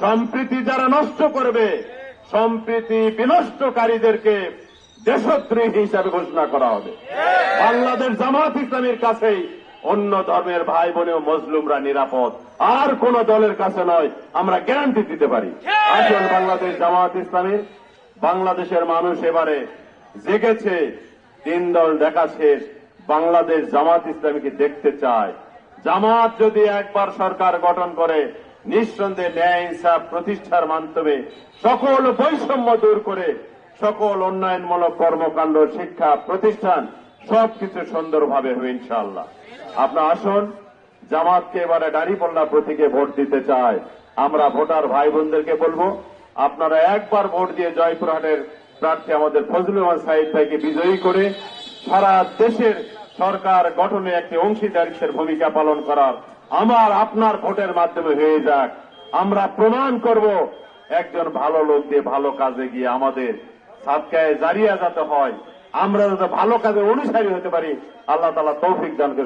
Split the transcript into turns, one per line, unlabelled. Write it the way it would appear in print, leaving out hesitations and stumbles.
সম্প্রীতি যারা নষ্ট করবে, সম্প্রীতি বিনষ্টকারীদেরকে দেশদ্রোহী হিসাবে ঘোষণা করা হবে। বাংলাদেশ জামাত ইসলামীর কাছেই অন্য ধর্মের ভাই বোনেও মজলুমরা নিরাপদ, আর কোন দলের কাছে নয়, আমরা গ্যারান্টি দিতে পারি। আসুন বাংলাদেশ জামাত ইসলামীর, বাংলাদেশের মানুষ এবারে জেগেছে, 3 দল দেখা শেষ, বাংলাদেশ জামাত ইসলামীকে দেখতে চায়। জামাত যদি একবার সরকার গঠন করে, নিঃসন্দেহে ন্যায় ইনসাফ প্রতিষ্ঠার মাধ্যমে সকল বৈষম্য দূর করে সকল উন্নয়নমূলক কর্মকাণ্ড, শিক্ষা প্রতিষ্ঠান সবকিছু সুন্দরভাবে হবে ইনশাআল্লাহ। আপনারা আসুন, জামাতকে এবারে দাঁড়িপাল্লা প্রতীকে ভোট দিতে চায়। আমরা ভোটার ভাই বোনদেরকে বলবো, আপনারা একবার ভোট দিয়ে জয়পুরহাটের প্রার্থী আমাদের ফজলুর রহমান সাঈদ ভাইকে বিজয়ী করে সারা দেশের সরকার গঠনে একটি অংশীদারিত্বের ভূমিকা পালন করার আমার আপনার ভোটের মাধ্যমে হয়ে যাক। আমরা প্রমাণ করব একজন ভালো লোক দিয়ে ভালো কাজে গিয়ে আমাদের সাদকায়ে জারিয়া যাতে হয়, আমরা যাতে ভালো কাজে অনুসারী হতে পারি। আল্লাহ তাআলা তৌফিক দান করুন।